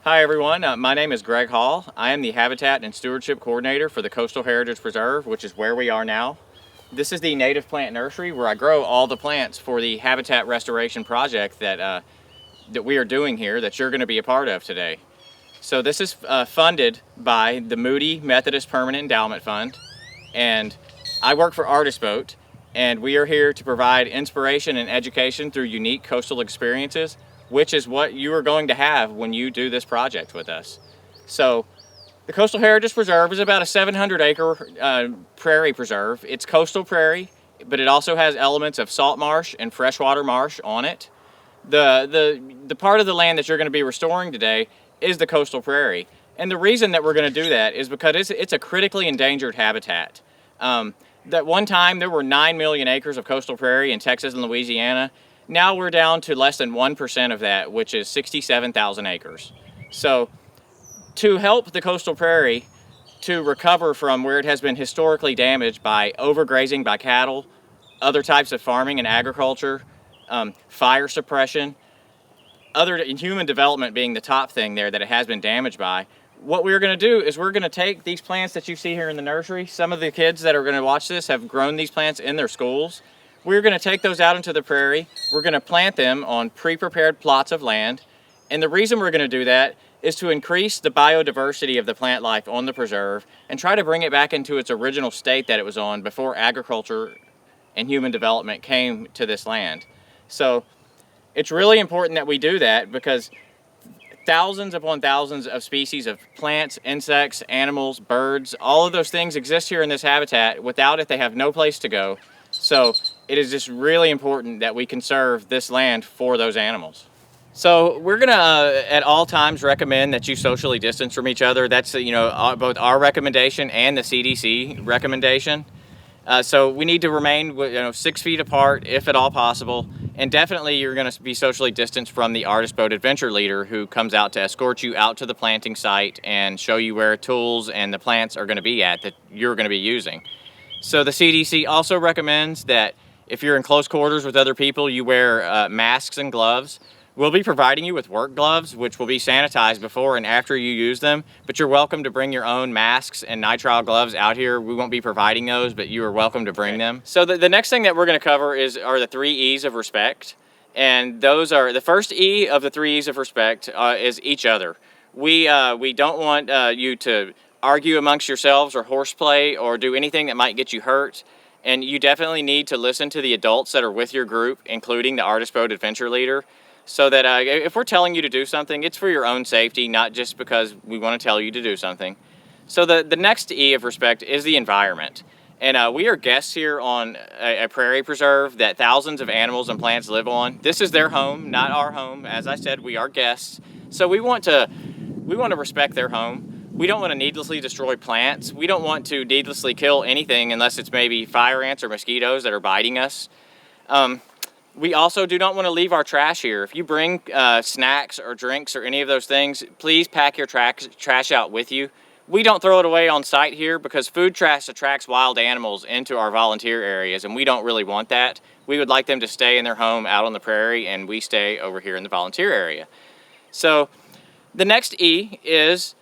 Hi everyone, my name is Greg Hall. I am the Habitat and Stewardship Coordinator for the Coastal Heritage Preserve, which is where we are now. This is the native plant nursery where I grow all the plants for the habitat restoration project that we are doing here that you're going to be a part of today. So this is funded by the Moody Methodist Permanent Endowment Fund, and I work for Artist Boat, and we are here to provide inspiration and education through unique coastal experiences, which is what you are going to have when you do this project with us. So the Coastal Heritage Preserve is about a 700-acre prairie preserve. It's coastal prairie, but it also has elements of salt marsh and freshwater marsh on it. The part of the land that you're going to be restoring today is the coastal prairie. And the reason that we're going to do that is because it's a critically endangered habitat. That one time there were 9 million acres of coastal prairie in Texas and Louisiana. Now we're down to less than 1% of that, which is 67,000 acres. So to help the coastal prairie to recover from where it has been historically damaged by overgrazing by cattle, other types of farming and agriculture, fire suppression, other human development being the top thing there that it has been damaged by, what we're going to do is we're going to take these plants that you see here in the nursery. Some of the kids that are going to watch this have grown these plants in their schools. We're going to take those out into the prairie. We're going to plant them on pre-prepared plots of land. And the reason we're going to do that is to increase the biodiversity of the plant life on the preserve and try to bring it back into its original state that it was on before agriculture and human development came to this land. So it's really important that we do that because thousands upon thousands of species of plants, insects, animals, birds, all of those things exist here in this habitat. Without it, they have no place to go. So it is just really important that we conserve this land for those animals. So we're gonna at all times recommend that you socially distance from each other. That's both our recommendation and the CDC recommendation. So we need to remain 6 feet apart if at all possible. And definitely you're going to be socially distanced from the Artist Boat Adventure Leader who comes out to escort you out to the planting site and show you where tools and the plants are going to be at that you're going to be using. So the CDC also recommends that if you're in close quarters with other people, you wear masks and gloves. We'll be providing you with work gloves, which will be sanitized before and after you use them, but you're welcome to bring your own masks and nitrile gloves out here. We won't be providing those, but you are welcome to bring them. So the next thing that we're going to cover are the 3 E's of respect, and those are, the first E of the 3 E's of respect is each other. We don't want you to argue amongst yourselves or horseplay or do anything that might get you hurt, and you definitely need to listen to the adults that are with your group, including the Artist Boat Adventure Leader. So that if we're telling you to do something, it's for your own safety, not just because we want to tell you to do something. So the next E of respect is the environment. And we are guests here on a prairie preserve that thousands of animals and plants live on. This is their home, not our home. As I said, we are guests. So we want to respect their home. We don't want to needlessly destroy plants. We don't want to needlessly kill anything unless it's maybe fire ants or mosquitoes that are biting us. We also do not want to leave our trash here. If you bring snacks or drinks or any of those things, please pack your trash out with you. We don't throw it away on site here because food trash attracts wild animals into our volunteer areas, and we don't really want that. We would like them to stay in their home out on the prairie, and we stay over here in the volunteer area. So the next E is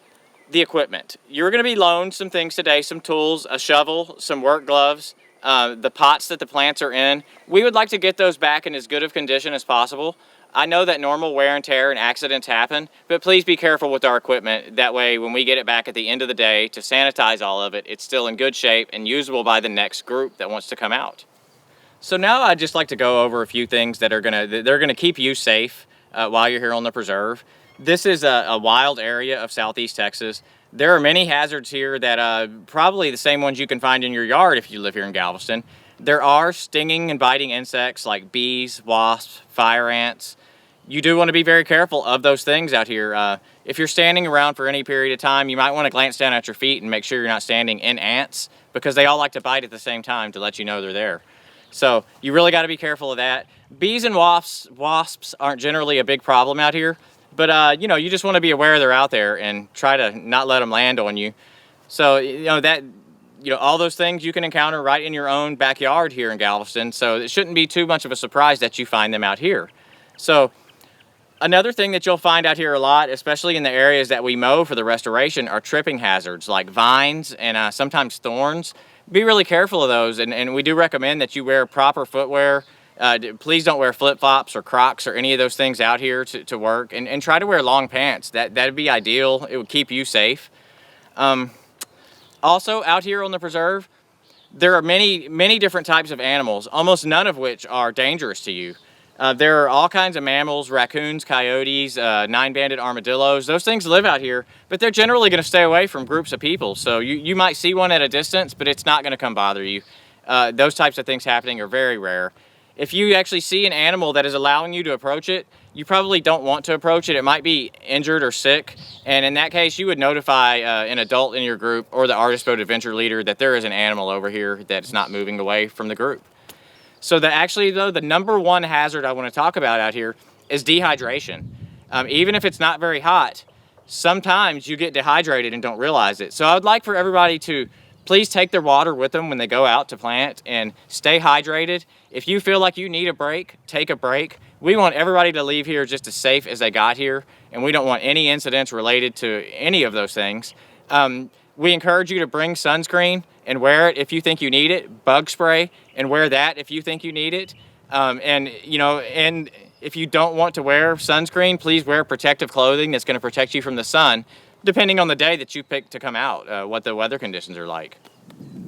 the equipment. You're going to be loaned some things today, some tools, a shovel, some work gloves, the pots that the plants are in. We would like to get those back in as good of condition as possible. I know that normal wear and tear and accidents happen, but please be careful with our equipment. That way, when we get it back at the end of the day to sanitize all of it, it's still in good shape and usable by the next group that wants to come out. So now I'd just like to go over a few things that are gonna keep you safe while you're here on the preserve. This is a wild area of southeast Texas. There are many hazards here that probably the same ones you can find in your yard if you live here in Galveston. There are stinging and biting insects like bees, wasps, fire ants. You do want to be very careful of those things out here. If you're standing around for any period of time, you might want to glance down at your feet and make sure you're not standing in ants because they all like to bite at the same time to let you know they're there. So you really got to be careful of that. Bees and wasps aren't generally a big problem out here. But, you just want to be aware they're out there and try to not let them land on you. So, all those things you can encounter right in your own backyard here in Galveston. So it shouldn't be too much of a surprise that you find them out here. So Another thing that you'll find out here a lot, especially in the areas that we mow for the restoration, are tripping hazards like vines and sometimes thorns. Be really careful of those, and we do recommend that you wear proper footwear. Please don't wear flip-flops or Crocs or any of those things out here to work, and try to wear long pants. That'd be ideal. It would keep you safe. Also, out here on the preserve, there are many different types of animals, almost none of which are dangerous to you. There are all kinds of mammals, raccoons, coyotes, nine-banded armadillos. Those things live out here, but they're generally going to stay away from groups of people. So you might see one at a distance, but it's not going to come bother you. Those types of things happening are very rare. If you actually see an animal that is allowing you to approach it, you probably don't want to approach it. It might be injured or sick, and in that case, you would notify an adult in your group or the Artist Boat Adventure leader that there is an animal over here that's not moving away from the group. So actually, though, the number one hazard I want to talk about out here is dehydration. Even if it's not very hot, sometimes you get dehydrated and don't realize it. So I would like for everybody to please take their water with them when they go out to plant and stay hydrated. If you feel like you need a break, take a break. We want everybody to leave here just as safe as they got here, and we don't want any incidents related to any of those things. We encourage you to bring sunscreen and wear it if you think you need it, bug spray, and wear that if you think you need it. And if you don't want to wear sunscreen, please wear protective clothing that's going to protect you from the sun, depending on the day that you pick to come out, what the weather conditions are like.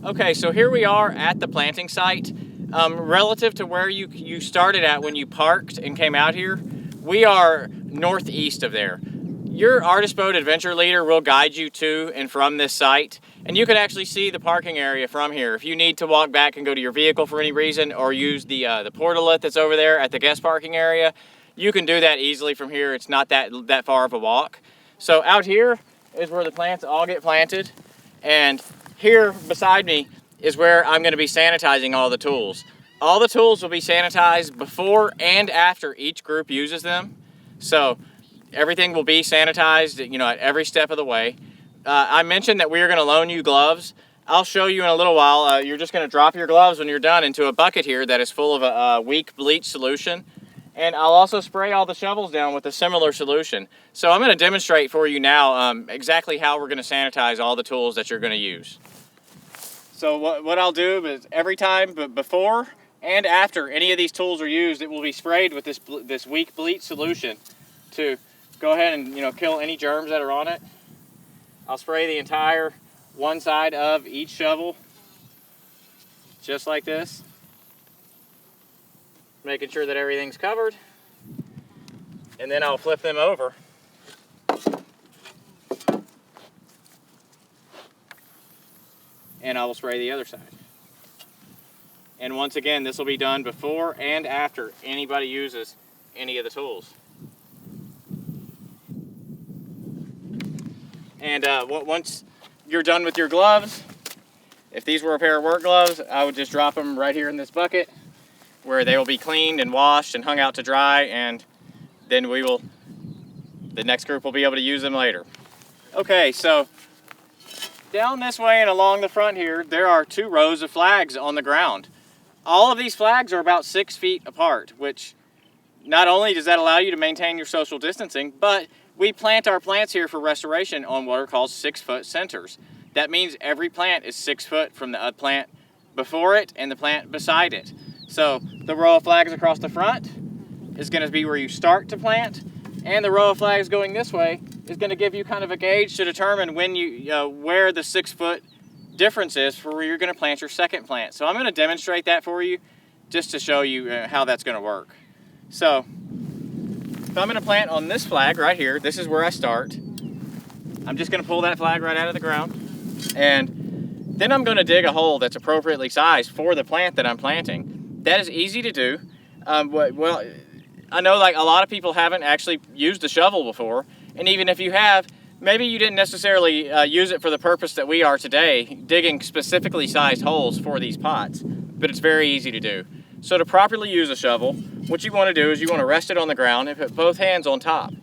Okay, so here we are at the planting site. Relative to where you started at when you parked and came out here, we are northeast of there. Your Artist Boat Adventure leader will guide you to and from this site, and you can actually see the parking area from here. If you need to walk back and go to your vehicle for any reason, or use the portalet that's over there at the guest parking area, you can do that easily from here. It's not that far of a walk. So out here is where the plants all get planted, and here beside me is where I'm going to be sanitizing all the tools. All the tools will be sanitized before and after each group uses them. So everything will be sanitized, at every step of the way. I mentioned that we are going to loan you gloves. I'll show you in a little while. You're just going to drop your gloves when you're done into a bucket here that is full of a weak bleach solution. And I'll also spray all the shovels down with a similar solution. So I'm going to demonstrate for you now exactly how we're going to sanitize all the tools that you're going to use. So what I'll do is every time before and after any of these tools are used, it will be sprayed with this weak bleach solution to go ahead and kill any germs that are on it. I'll spray the entire one side of each shovel, just like this, making sure that everything's covered, and then I'll flip them over. And I will spray the other side. And once again, this will be done before and after anybody uses any of the tools. And once you're done with your gloves, if these were a pair of work gloves, I would just drop them right here in this bucket where they will be cleaned and washed and hung out to dry, and then the next group will be able to use them later. Okay, so down this way and along the front here, there are 2 rows of flags on the ground. All of these flags are about 6 feet apart, which not only does that allow you to maintain your social distancing, but we plant our plants here for restoration on what are called 6-foot centers. That means every plant is 6 foot from the plant before it and the plant beside it. So the row of flags across the front is going to be where you start to plant, and the row of flags going this way is going to give you kind of a gauge to determine when where the 6-foot difference is for where you're going to plant your second plant. So I'm going to demonstrate that for you just to show you how that's going to work. So if I'm going to plant on this flag right here, this is where I start. I'm just going to pull that flag right out of the ground, and then I'm going to dig a hole that's appropriately sized for the plant that I'm planting. That is easy to do. Well, I know like a lot of people haven't actually used a shovel before, and even if you have, maybe you didn't necessarily use it for the purpose that we are today, digging specifically sized holes for these pots, but it's very easy to do. So to properly use a shovel, what you want to do is you want to rest it on the ground and put both hands on top.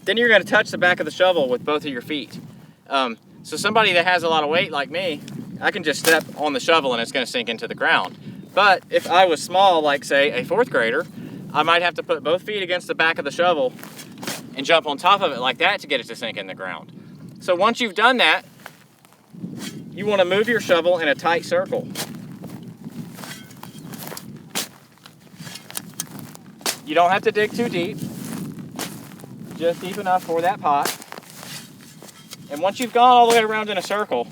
Then you're going to touch the back of the shovel with both of your feet. So somebody that has a lot of weight like me, I can just step on the shovel and it's going to sink into the ground. But if I was small, like say a 4th grader, I might have to put both feet against the back of the shovel and jump on top of it like that to get it to sink in the ground. So once you've done that, you want to move your shovel in a tight circle. You don't have to dig too deep, just deep enough for that pot. And once you've gone all the way around in a circle,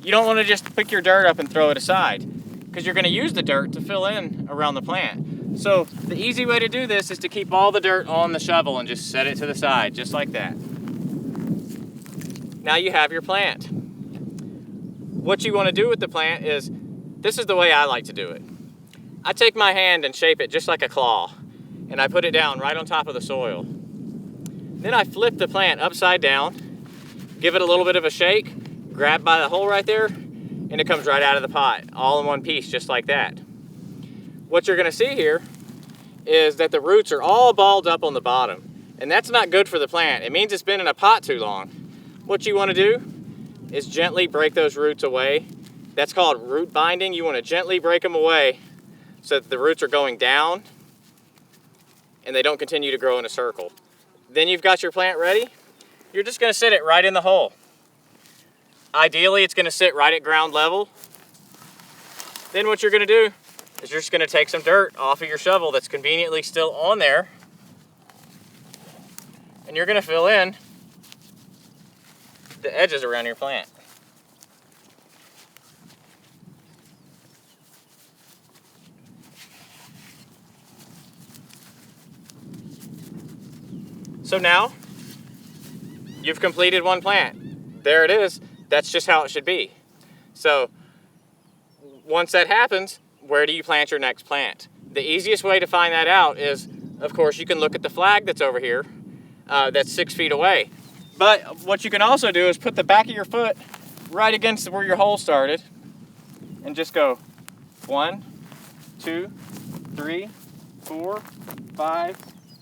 you don't want to just pick your dirt up and throw it aside, because you're going to use the dirt to fill in around the plant. So the easy way to do this is to keep all the dirt on the shovel and just set it to the side, just like that. Now you have your plant. What you want to do with the plant is, this is the way I like to do it. I take my hand and shape it just like a claw, and I put it down right on top of the soil. Then I flip the plant upside down, give it a little bit of a shake, grab by the hole right there, and it comes right out of the pot, all in one piece, just like that. What you're gonna see here is that the roots are all balled up on the bottom, and that's not good for the plant. It means it's been in a pot too long. What you wanna do is gently break those roots away. That's called root binding. You wanna gently break them away so that the roots are going down and they don't continue to grow in a circle. Then you've got your plant ready. You're just gonna sit it right in the hole. Ideally, it's gonna sit right at ground level. Then what you're gonna do is you're just gonna take some dirt off of your shovel that's conveniently still on there, and you're gonna fill in the edges around your plant. So now, you've completed one plant. There it is. That's just how it should be. So, once that happens, where do you plant your next plant? The easiest way to find that out is, of course, you can look at the flag that's over here, that's 6 feet away. But what you can also do is put the back of your foot right against where your hole started and just go 1, 2, 3, 4, 5,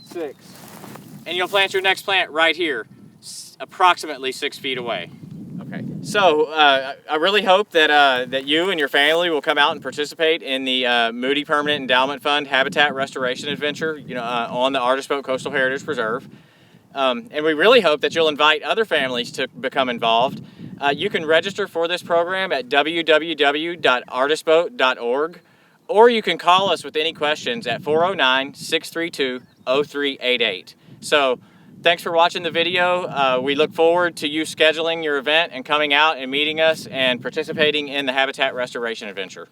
6. And you'll plant your next plant right here, approximately 6 feet away. Okay. So I really hope that that you and your family will come out and participate in the Moody Permanent Endowment Fund Habitat Restoration Adventure, on the Artist Boat Coastal Heritage Preserve. And we really hope that you'll invite other families to become involved. You can register for this program at www.artistboat.org, or you can call us with any questions at 409-632-0388. So thanks for watching the video. We look forward to you scheduling your event and coming out and meeting us and participating in the Habitat Restoration Adventure.